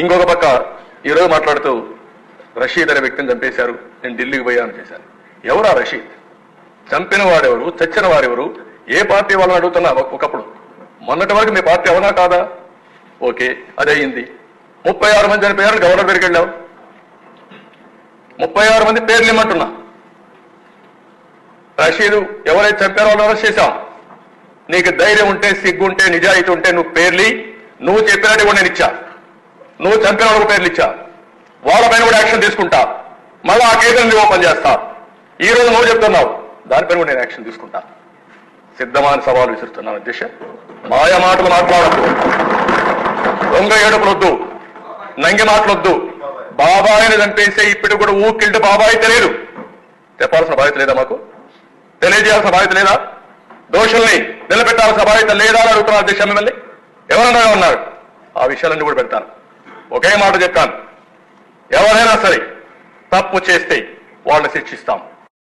ఇంకొక పక్క ఈరోజు మాట్లాడుతూ రషీద్ అనే వ్యక్తిని చంపేశారు, నేను ఢిల్లీకి పోయాను చేశాను. ఎవరా రషీద్? చంపిన వాడెవరు? చచ్చిన వారెవరు? ఏ పార్టీ వాళ్ళని అడుగుతున్నా. ఒకప్పుడు మొన్నటి వరకు మీ పార్టీ అవునా కాదా? ఓకే, అది అయింది. 36 మంది చనిపోయారు, గవర్నర్ దగ్గరికి వెళ్ళావు. 36 మంది పేర్లు ఇమ్మంటున్నా. రషీదు ఎవరైతే చంపారో వాళ్ళు అరెస్ట్ చేశాం. నీకు ధైర్యం ఉంటే, సిగ్గుంటే, నిజాయితీ ఉంటే నువ్వు పేర్లి, నువ్వు చెప్పినట్టు కూడా నేను ఇచ్చా. నువ్వు చంపిన వాళ్ళకు పేర్లు ఇచ్చా, వాళ్ళపైన కూడా యాక్షన్ తీసుకుంటా. మళ్ళీ ఆ కేసులను ఓపెన్ చేస్తా. ఈ రోజు నువ్వు చెప్తున్నావు, దానిపైన కూడా నేను యాక్షన్ తీసుకుంటా. సిద్ధమాని సవాలు విసురుతున్నాను అధ్యక్ష. మాయ మాటలు మాట్లాడద్దు, దొంగ ఏడుపులొద్దు, నంగి మాటలొద్దు. బాబాయిని చంపేసే ఇప్పుడు కూడా ఊకిల్ట్ బాబాయి తెలియదు. చెప్పాల్సిన బాధ్యత లేదా? మాకు తెలియజేయాల్సిన బాధ్యత లేదా? దోషుల్ని నిలబెట్టాల్సిన బాధ్యత లేదా అని అడుగుతున్నారు అధ్యక్ష. మిమ్మల్ని ఎవరన్నా ఉన్నారు, ఆ విషయాలన్నీ కూడా పెడతాను. ఒకే మాట చెప్పాను, ఎవరైనా సరే తప్పు చేస్తే వాళ్ళని శిక్షిస్తాం.